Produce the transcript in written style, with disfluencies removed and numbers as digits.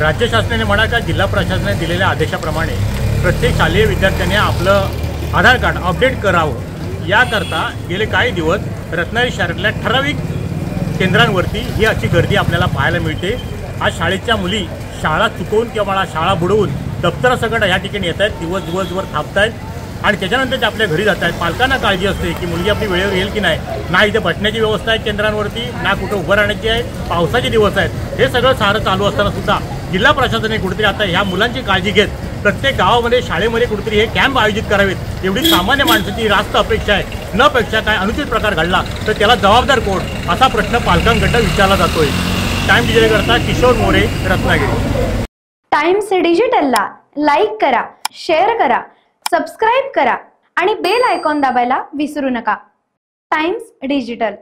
राज्य शासनाने म्हणा का जिल्हा प्रशासनाने दिलेल्या आदेशाप्रमाणे प्रत्येक शालेय विद्यार्थ्याने आपलं आधार कार्ड अपडेट करावं याकरता गेले काही दिवस रत्नागिरी शहरातल्या ठराविक केंद्रांवरती ही अशी गर्दी आपल्याला पाहायला मिळते। आज शाळेच्या मुली शाळा चुकवून किंवा शाळा बुडवून दप्तरासकट या ठिकाणी येत आहेत, दिवसभर थांबत आहेत आणि त्याच्यानंतर ते आपल्या घरी जात आहेत। पालकांना काळजी असते की मुलगी आपली वेळेवर येईल की नाही, ना इथे बसण्याची व्यवस्था आहे केंद्रांवरती, ना कुठं उभं राहण्याची आहे, पावसाचे दिवस आहेत, हे सगळं सारं चालू असताना सुद्धा जिल्हा प्रशासनाने कुठेतरी आता ह्या मुलांची काळजी घेत प्रत्येक गावामध्ये शाळेमध्ये कुठेतरी हे कॅम्प आयोजित करावेत एवढी सामान्य माणसाची रास्त अपेक्षा आहे। न पेक्षा काय अनुचित प्रकार घडला तर त्याला जबाबदार कोण असा प्रश्न पालकांकडून विचारला जातोय। टाइम डिजिटल करता किशोर मोरे, रत्नागिरी। टाइम्स डिजिटलला लाईक करा, शेअर करा, सबस्क्राईब करा आणि बेल आयकॉन दाबायला विसरू नका। Times digital.